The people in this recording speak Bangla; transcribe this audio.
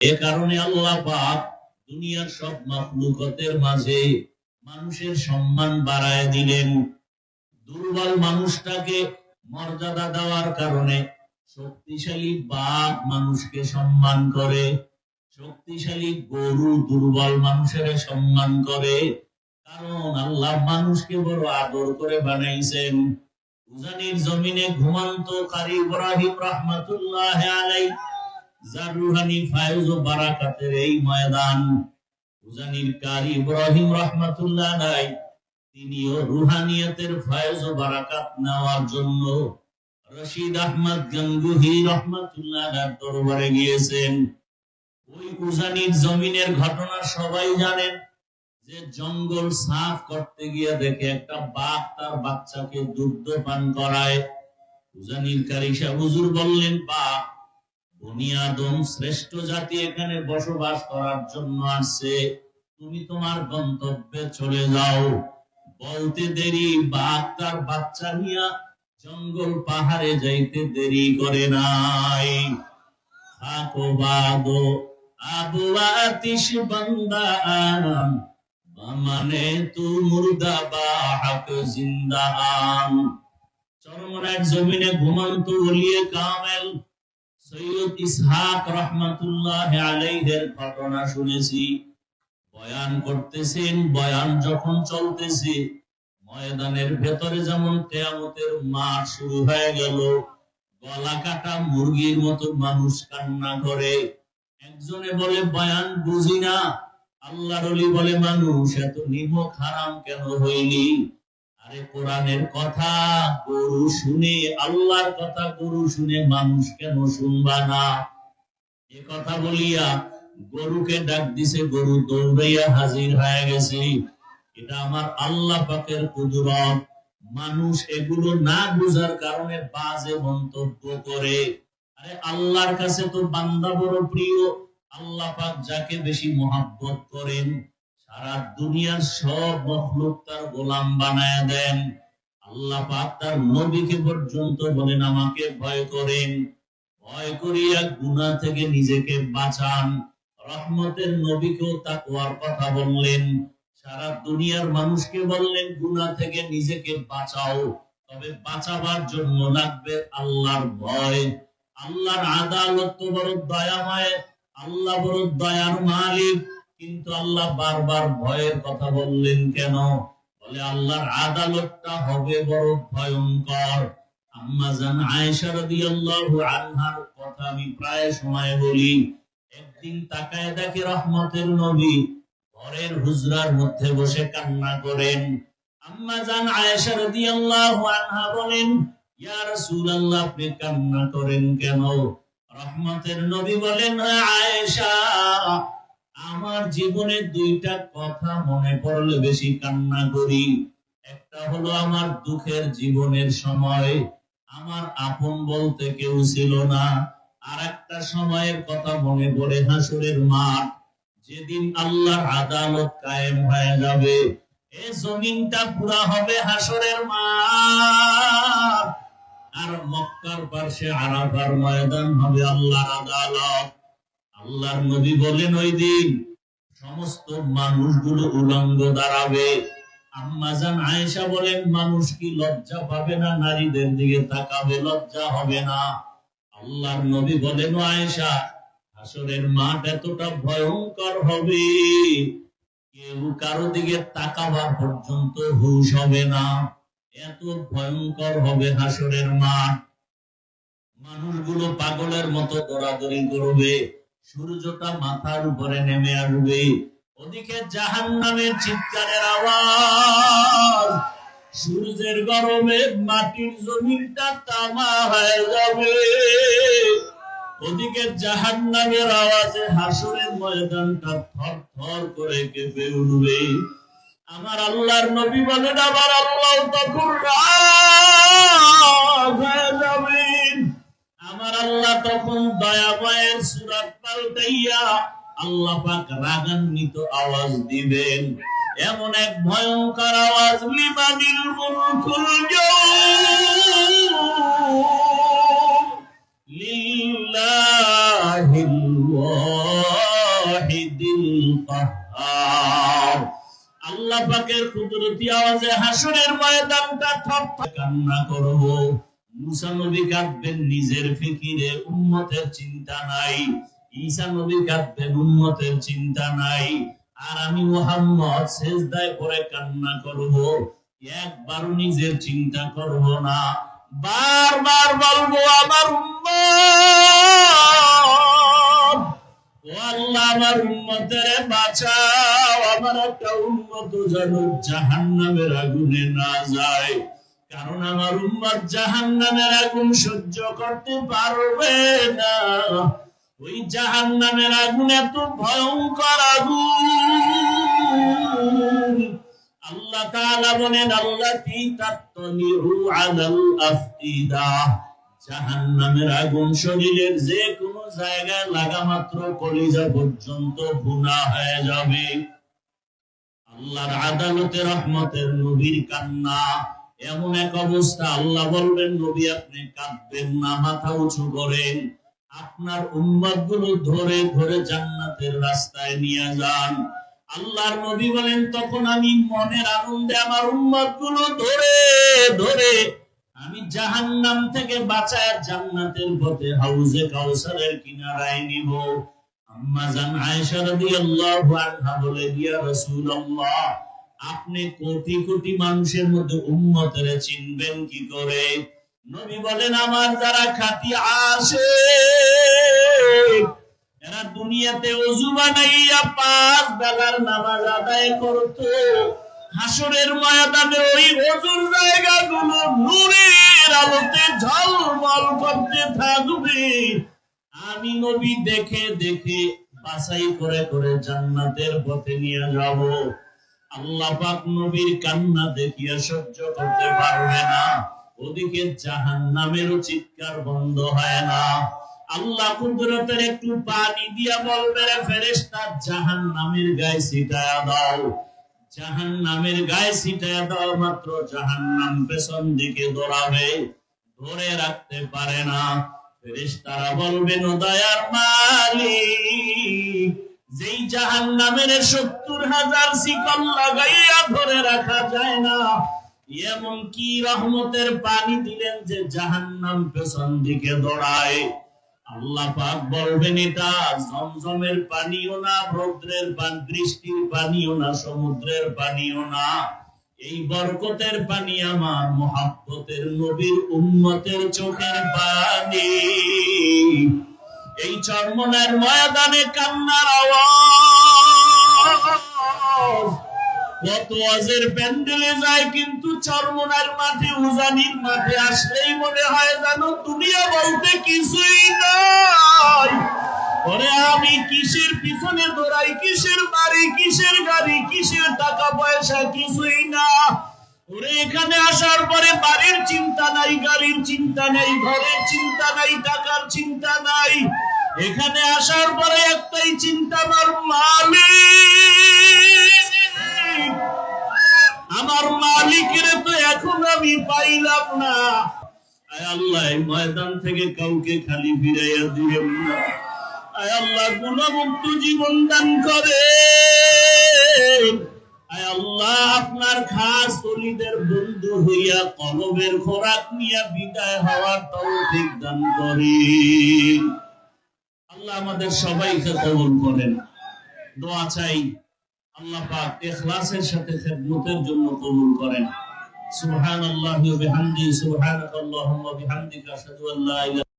এ কারণে আল্লাহ পাক দুনিয়ার সব মাখলুকাতের মাঝে মানুষের সম্মান বাড়ায় দিলেন। দুর্বল মানুষটাকে মর্যাদা দেওয়ার কারণে শক্তিশালী বাঘ মানুষকে সম্মান করে, শক্তিশালী গরু দুর্বল মানুষের সম্মান করে। কারণ আল্লাহ মানুষকে বড় আদর করে বানাইছেন। উজানির জমিনে ঘুমান্ত কারি ইব্রাহিম রাহমাতুল্লাহ আলাইহি, যার রুহানি ফায়জ ও বারাকাতের এই ময়দান, উজানির কারি ইব্রাহিম রাহমাতুল্লাহ আলাইহি তিনিও রুহানিয়তের ফায়জ ও বারাকাত নেওয়ার জন্য রশিদ আহমদ গঙ্গুহি রাহমাতুল্লাহ আলাইহির দরবারে গিয়েছেন। ওই উজানির জমিনের ঘটনা সবাই জানেন যে জঙ্গল সাফ করতে গিয়ে দেখে একটা বাঘ তার বাচ্চাকে দুগ্ধ পান করায়। উজানির কারি সাহেব হুজুর বললেন, বাঘ বনি আদম শ্রেষ্ঠ জাতি এখানে বসবাস করার জন্য আসছে, তুমি তোমার গন্তব্যে চলে যাও। বলতে দেরি বাঘ তার বাচ্চা নিয়ে জঙ্গল পাহাড়ে যাইতে দেরি করে নাই। থাকো বাগো আবু আতিশ বান্দা আম মানে তু মুর্দা বা হক জিন্দা আম। চরমনার জমিনে ঘুমন্ত ওলিয়ে কামেল সৈয়দ ইসহাক রাহমাতুল্লাহ আলাইহির ঘটনা শুনেছি। বয়ান করতেছেন, বয়ান যখন চলতেছে ময়দানের ভেতরে যেমন কিয়ামতের মাঠ শুরু হয়ে গেল। গলা কাটা মুরগির মতো মানুষ কান্না করে। একজনে বলে, বয়ান বুঝি না। আল্লাহর ওলি বলে, মানুষ এত নিমক হারাম কেন হইলি? আরে কোরআনের কথা গরু শুনে, আল্লাহর কথা গরু শুনে মানুষ কেন শুনবা না? এ কথা বলিয়া গরুকে ডাক দিছে, গরু দৌড়াইয়া হাজির হয়ে গেছে। এটা আমার আল্লাহ পাকের কুদরত। মানুষ এগুলো না বুঝার কারণে বাজে মন্তব্য করে। আরে আল্লাহর কাছে তো বান্দা বড় প্রিয়। আল্লাহ পাক যাকে বেশি মহব্বত করেন সারা দুনিয়ার সব মখলুক তার গোলাম বানায় দেন। আল্লাহ পাক তার নবীকে পর্যন্ত বলেন, আমাকে ভয় করেন, ভয় করিয়া গুনাহ থেকে নিজেকে বাঁচান। রহমতের নবীকেও তাকওয়ার কথা বললেন। সারা দুনিয়ার মানুষকে বললেন, গুনাহ থেকে নিজেকে বাঁচাও, তবে বাঁচাবার জন্য লাগবে আল্লাহর ভয়। আল্লাহর আদালত তো বড় দয়াময়, আল্লাহ বড় দয়ার মালিক, কিন্তু আল্লাহ বারবার ভয়ের কথা বললেন কেন? বলে আল্লাহর আদালতটা হবে বড় ভয়ঙ্কর। আম্মা জান আয়েশা রাদিয়াল্লাহু আনহার কথা আমি প্রায় সময় বলি। একদিন তাকায় দেখে রহমতের নবী ঘরের হুজরার মধ্যে বসে কান্না করেন। আম্মা জান আয়েশা রাদিয়াল্লাহু আনহা বলেন, ইয়া রাসূলুল্লাহ, আপনি কান্না করেন কেন? রহমতের নবী বলেন, আয়েশা, আমার জীবনে দুইটা কথা মনে পড়লে বেশি কান্না করি। একটা হলো আমার দুঃখের জীবনের সময় আমার আপন বলতে কেউ ছিল না। আর একটা সময়ের কথা মনে পড়ে হাসরের মাঠ, যেদিন আল্লাহর আদালত কায়েম হয়ে যাবে। এই জমিনটা পুরা হবে হাসরের মাঠ, আর মক্কার পাশে আরাফার ময়দান হবে আল্লাহর আদালত। আল্লাহর নবী বলেন, ওই দিন সমস্ত মানুষগুলো উলঙ্গ দাঁড়াবে। আম্মা জান আয়েশা বলেন, মানুষ কি লজ্জা পাবে না? নারীদের দিকে তাকাবে, লজ্জা হবে না? আল্লাহর নবী বলেন, আয়েশা, হাসরের মাঠ এতটা ভয়ঙ্কর হবে, কেউ কারো দিকে তাকাবার পর্যন্ত হুঁশ হবে না। এত ভয়ঙ্কর হবে হাসরের মাঠ। মানুষগুলো পাগলের মতো দৌড়াদৌড়ি করবে, সূর্যটা মাথার উপরে নেমে আসবে। ওদিকে জাহান্নামের চিৎকারের আওয়াজ, সূর্যের গরমে মাটির জমিনটা তামা হয়ে যাবে। ওদিকে জাহান্নামের আওয়াজে হাসরের ময়দানটা থরথর করে কেঁপে উঠবে। আমার আল্লাহর নবী বলেন, আবার আল্লাহ তখন রাগ হয়ে যাবেন। আমার আল্লাহ তখন দয়াময়ের সূরা পাল্টাইয়া আল্লাহ পাক রাগান্বিত আওয়াজ দিবেন। এমন এক ভয়ঙ্কর আওয়াজ, লিমানিল মুলকুল ইয়াউম লিল্লাহিল ওয়াহিদিল কাহ্হার। আল্লাহ পাকের কুদরতি আওয়াজে হাসরের ময়দানটা থরথর কান্না করব। মুসা নবী কাঁদবেন নিজের ফিকিরে, উম্মতের চিন্তা নাই। ঈসা নবী কাঁদবেন, উম্মতের চিন্তা নাই। আর আমি মুহাম্মদ সিজদায় পড়ে কান্না করব, একবারও নিজের চিন্তা করব না। বারবার বলবো আমার উম্মত, ও আল্লাহ আমার উম্মতের বাঁচাও, আমার একটা উম্মত যেন জাহান্নামের আগুনে না যায়। কারণ আমার উম্মত জাহান্নামের আগুন সহ্য করতে পারবে না। ওই জাহান্নামের আগুন এত ভয়ঙ্কর আগুন। আল্লাহ তাআলা বলেন আল্লাতী তাত্তালিউ আলাল আফইদা, জাহান্নামের আগুন শরীরের যে কোনো জায়গায় লাগা মাত্র কলিজা পর্যন্ত ভুনা হয়ে যাবে। আল্লাহর আদালতে রহমতের নবীর কান্না, এমন এক অবস্থা আল্লাহ বলবেন নবী আপনি কাঁদবেন না, মাথা উঁচু করেন, আপনার উম্মত গুলো ধরে ধরে জান্নাতের রাস্তায় নিয়ে যান। আল্লাহর নবী বলেন তখন আমি মনের আনন্দে আমার উম্মত গুলো ধরে ধরে আমি জাহান্নাম থেকে বাঁচায় জান্নাতের পথে হাউজে কাউসারের কিনারায় নিব। আম্মা জান আয়েশা রাদিয়াল্লাহু আনহা বলে, ইয়া রাসূলুল্লাহ আপনি কোটি কোটি মানুষের মধ্যে উম্মতের চিনবেন কি করে? নবী বলেন আমার যারা খাঁটি আশিক, এরা দুনিয়াতে ওযু বানাইয়া 5 বেলার নামাজ আদায় করত, হাসরের ময়দানে ওই ওযুর জায়গাগুলো নূরের আলোতে ঝলমল করতে থাকবে। আমি নবী দেখে দেখে বাছাই করে করে জান্নাতের পথে নিয়ে যাব। আল্লাহ পাক নবীর কান্না দেখিয়া সহ্য করতে পারবে না, ওদিকে জাহান্নামেরও চিৎকার বন্ধ হয় না। আল্লাহ কুদরতের একটু পানি দিয়া বলবে রে ফেরেশতা জাহান্নামের গায়ে ছিটায়া দাও। জাহান্নামের গায়ে ছিটায়া দাও মাত্র জাহান্নাম পেছন দিকে দৌড়াবে, ধরে রাখতে পারে না। ফেরেশতারা বলবেন ও দয়ার মালিক, যেই জাহান্নামের 70,000 শিকল লাগাইয়া ধরে রাখা যায় না, এমন কি রহমতের পানি দিলেন যে জাহান্নাম পেছন দিকে দৌড়ায়। আল্লাহ পাক বলবেন এটা জমজমের পানিও না, রৌদ্রের পানি, বৃষ্টির পানিও না, সমুদ্রের পানিও না, এই বরকতের পানি আমার মুহাব্বতের নবীর উম্মতের চোখের পানি। এই চরমনার ময়দানে কান্নার আওয়াজ, কত ওয়াজের প্যান্ডেলে যায়, কিন্তু চরমনার মাঠে উজানির মাঠে আসলেই মনে হয় যেন দুনিয়া বলতে কিছুই নাই। ওরে আমি কিসের পিছনে দৌড়াই, কিসের বাড়ি, কিসের গাড়ি, কিসের টাকা পয়সা, কিছুই না। ওরে এখানে আসার পরে বাড়ির চিন্তা নাই, গাড়ির চিন্তা নাই, ঘরের চিন্তা নাই, টাকার চিন্তা নাই। এখানে আসার পরে একটাই চিন্তা, আমার মালিক, আমার মালিকের তো এখন আমি পাইলাম না। আয় আল্লাহ এই ময়দান থেকে কাউকে খালি ফিরাইয়া দিবেন না। আয় আল্লাহ গুণমুক্ত জীবন দান করে। আয় আল্লাহ আপনার খাস ওলিদের বন্ধু হইয়া কলবের খোরাক নিয়ে বিদায় হওয়ার তৌফিক দান করেন। আল্লাহ আমাদের সবাইকে কবুল করেন। দোয়া চাই আল্লাহ পাক ইখলাসের সাথে খিদমতের জন্য কবুল করেন। সুবহানাল্লাহি ওয়া বিহামদিহি, সুবহানাকাল্লাহুম্মা ওয়া বিহামদিকা, আশহাদু আল্লা ইলাহা